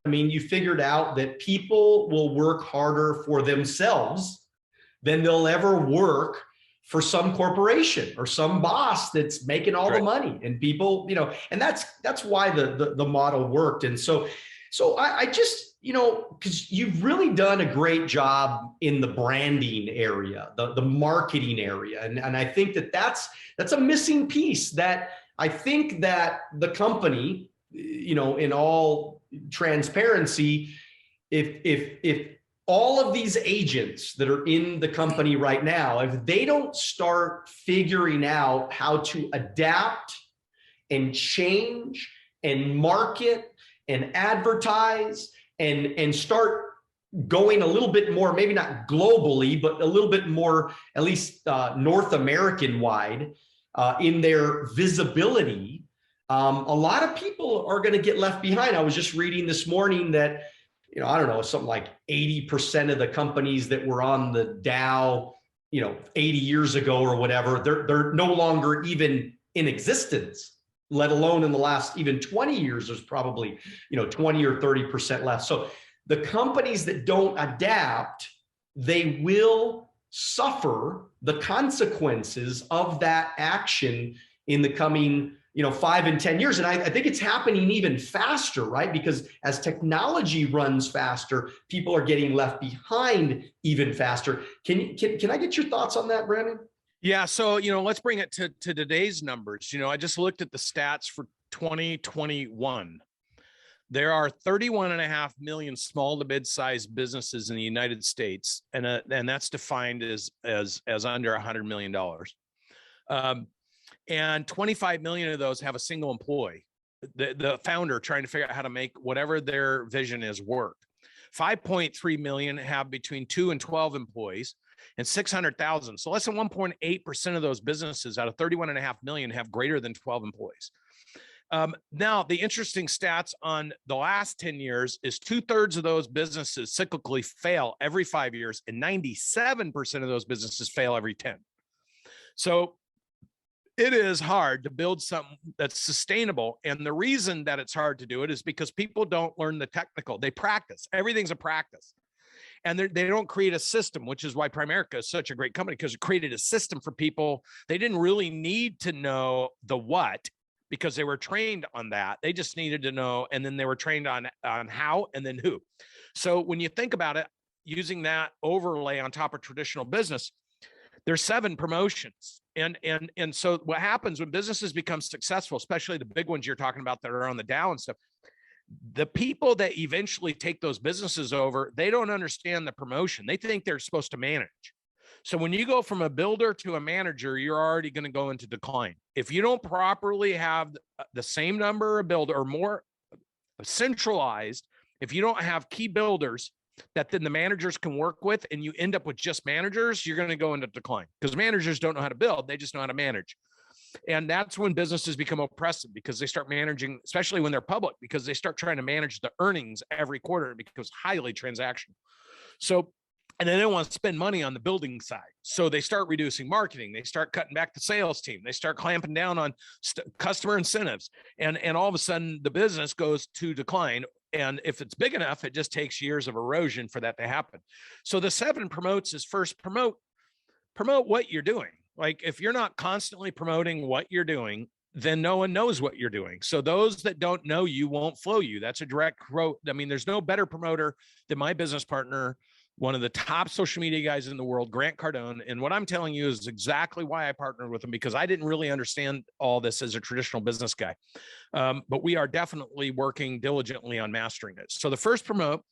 I mean, you figured out that people will work harder for themselves than they'll ever work for some corporation or some boss that's making all the money. And people, you know, and that's why the model worked. And so I just, you know, because you've really done a great job in the branding area, the marketing area. And I think that's a missing piece that I think that the company, you know, in all transparency, if all of these agents that are in the company right now, if they don't start figuring out how to adapt and change and market and advertise and start going a little bit more, maybe not globally, but a little bit more, at least North American wide in their visibility, a lot of people are going to get left behind. I was just reading this morning that, you know, I don't know, something like 80% of the companies that were on the Dow, you know, 80 years ago or whatever, they're no longer even in existence, let alone in the last even 20 years, there's probably, you know, 20 or 30% left. So the companies that don't adapt, they will suffer the consequences of that action in the coming, you know, 5 and 10 years. And I think it's happening even faster, right? Because as technology runs faster, people are getting left behind even faster. Can I get your thoughts on that, Brandon? Yeah. So, you know, let's bring it to today's numbers. You know, I just looked at the stats for 2021. There are 31.5 million small to mid-sized businesses in the United States, and that's defined as under $100 million. And 25 million of those have a single employee, the founder trying to figure out how to make whatever their vision is work. 5.3 million have between 2 and 12 employees, and 600,000. So less than 1.8% of those businesses out of 31.5 million have greater than 12 employees. Now, the interesting stats on the last 10 years is 2/3 of those businesses cyclically fail every 5 years, and 97% of those businesses fail every 10. So it is hard to build something that's sustainable. And the reason that it's hard to do it is because people don't learn the technical. They practice. Everything's a practice. And they don't create a system, which is why Primerica is such a great company, because it created a system for people. They didn't really need to know the what, because they were trained on that. They just needed to know, and then they were trained on how and then who. So when you think about it, using that overlay on top of traditional business, there's 7 promotions. And so what happens when businesses become successful, especially the big ones you're talking about that are on the Dow and stuff, the people that eventually take those businesses over, they don't understand the promotion. They think they're supposed to manage. So when you go from a builder to a manager, you're already going to go into decline. If you don't properly have the same number of builder or more centralized, if you don't have key builders that then the managers can work with, and you end up with just managers, you're going to go into decline, because managers don't know how to build. They just know how to manage. And that's when businesses become oppressive, because they start managing, especially when they're public, because they start trying to manage the earnings every quarter. It becomes highly transactional. So, and they don't want to spend money on the building side. So they start reducing marketing. They start cutting back the sales team. They start clamping down on customer incentives. And all of a sudden the business goes to decline. And if it's big enough, it just takes years of erosion for that to happen. So the 7 promotes is first promote what you're doing. Like if you're not constantly promoting what you're doing, then no one knows what you're doing. So those that don't know you won't flow you. That's a direct quote. I mean, there's no better promoter than my business partner, one of the top social media guys in the world, Grant Cardone. And what I'm telling you is exactly why I partnered with him, because I didn't really understand all this as a traditional business guy. But we are definitely working diligently on mastering it. So the first promote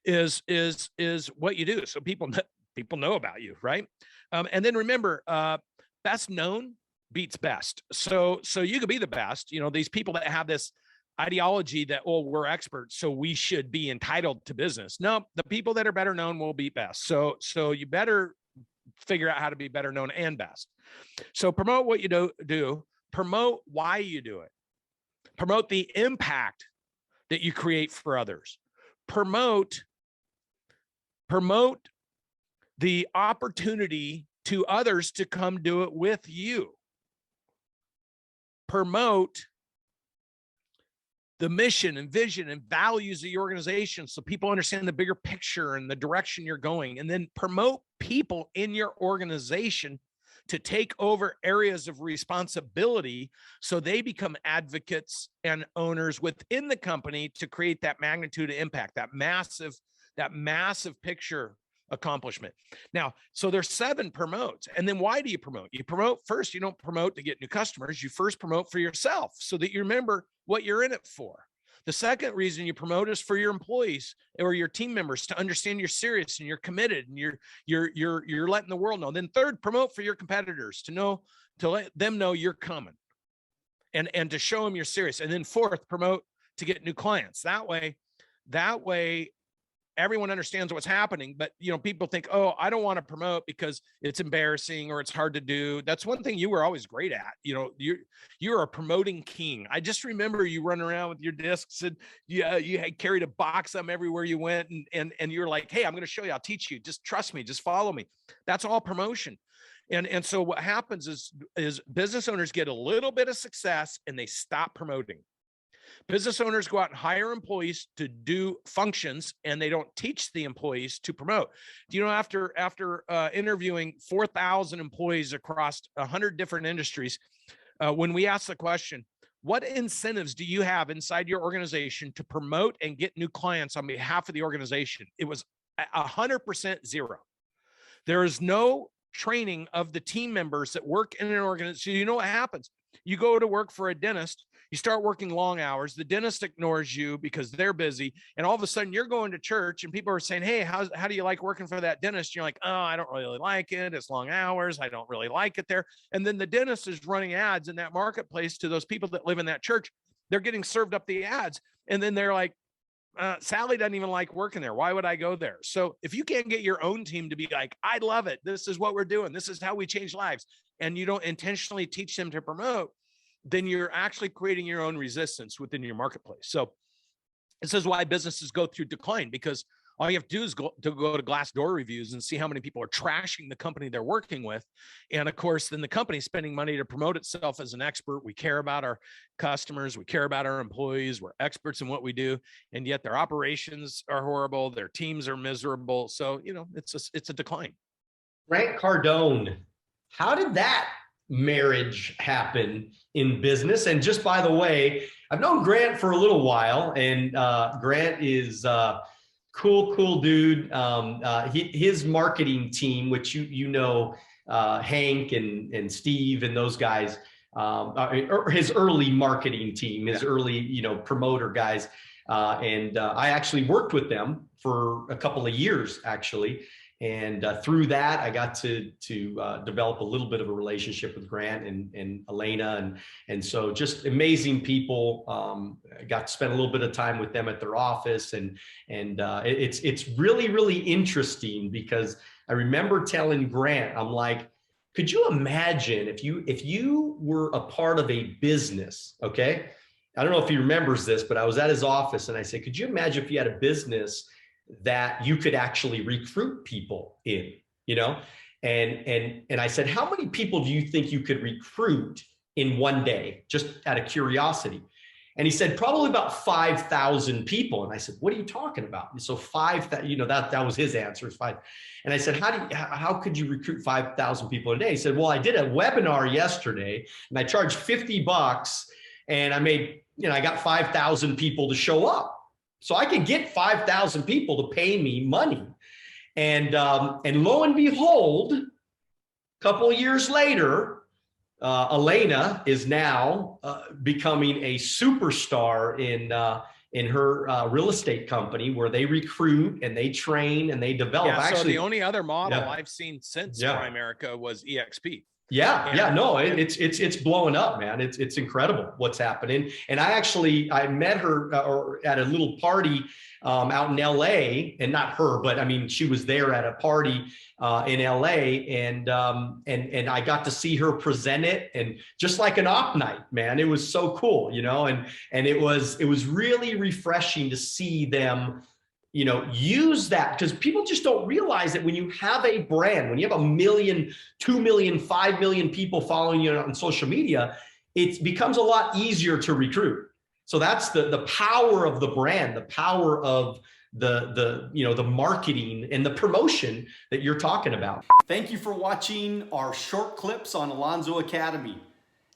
is what you do. So people know about you, right? And then remember, best known beats best. So you could be the best. You know, these people that have this ideology that, oh, we're experts, so we should be entitled to business. No, the people that are better known will be best. So you better figure out how to be better known and best. So promote what you do, promote why you do it, promote the impact that you create for others, promote the opportunity to others to come do it with you, promote the mission and vision and values of your organization so people understand the bigger picture and the direction you're going, and then promote people in your organization to take over areas of responsibility so they become advocates and owners within the company to create that magnitude of impact, that massive picture accomplishment. Now, so there's 7 promotes. And then why do you promote? You promote first, you don't promote to get new customers. You first promote for yourself so that you remember what you're in it for. The second reason you promote is for your employees or your team members to understand you're serious and you're committed and you're letting the world know. Then third, promote for your competitors to let them know you're coming and to show them you're serious. And then fourth, promote to get new clients. That way everyone understands what's happening. But people think, oh, I don't want to promote because it's embarrassing or it's hard to do. That's one thing you were always great at. You're a promoting king. I just remember you running around with your discs and you had carried a box of them everywhere you went, and you're like, hey, I'm going to show you, I'll teach you, just trust me, just follow me. That's all promotion. And so what happens is business owners get a little bit of success and they stop promoting. Business owners go out and hire employees to do functions, and they don't teach the employees to promote. Do you know, after interviewing 4,000 employees across 100 different industries, when we asked the question, what incentives do you have inside your organization to promote and get new clients on behalf of the organization? It was 100% zero. There is no training of the team members that work in an organization. So you know what happens? You go to work for a dentist, you start working long hours, the dentist ignores you because they're busy, and all of a sudden you're going to church and people are saying, hey, how do you like working for that dentist? You're like, oh, I don't really like it. It's long hours. I don't really like it there. And then the dentist is running ads in that marketplace to those people that live in that church. They're getting served up the ads. And then they're like, Sally doesn't even like working there. Why would I go there? So if you can't get your own team to be like, I love it, this is what we're doing, this is how we change lives, and you don't intentionally teach them to promote, then you're actually creating your own resistance within your marketplace. So this is why businesses go through decline, because all you have to do is go to Glassdoor reviews and see how many people are trashing the company they're working with. And of course, then the company's spending money to promote itself as an expert. We care about our customers. We care about our employees. We're experts in what we do. And yet their operations are horrible. Their teams are miserable. So, it's a decline. Grant Cardone, how did that marriage happen in business? And just by the way, I've known Grant for a little while, and Grant is cool dude. His marketing team, which Hank and Steve and those guys, or his early marketing team, his early promoter guys, and I actually worked with them for a couple of years actually. And through that, I got to develop a little bit of a relationship with Grant and Elena. And so just amazing people. I got to spend a little bit of time with them at their office. And it's really, really interesting, because I remember telling Grant, I'm like, could you imagine if you were a part of a business, okay? I don't know if he remembers this, but I was at his office and I said, could you imagine if you had a business that you could actually recruit people in, and I said, how many people do you think you could recruit in one day, just out of curiosity? And he said, probably about 5,000 people. And I said, what are you talking about? And so that was his answer, is 5. And I said, how could you recruit 5,000 people a day? He said, well, I did a webinar yesterday and I charged $50 and I made, I got 5,000 people to show up. So I could get 5,000 people to pay me money. And lo and behold, a couple of years later, Elena is now becoming a superstar in her real estate company, where they recruit and they train and they develop. Yeah, so actually, the only other model I've seen since Primerica was EXP. It's blowing up, man. It's incredible what's happening. And I met her at a little party out in LA, and not her, but I mean, she was there at a party in LA, and I got to see her present it, and just like an op night, man, it was so cool, and it was really refreshing to see them use that, because people just don't realize that when you have a brand, when you have 1 million, 2 million, 5 million people following you on social media, it becomes a lot easier to recruit. So that's the power of the brand, the power of the marketing and the promotion that you're talking about. Thank you for watching our short clips on Alonzo Academy.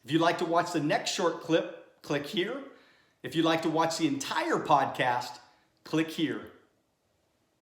If you'd like to watch the next short clip, click here. If you'd like to watch the entire podcast, click here.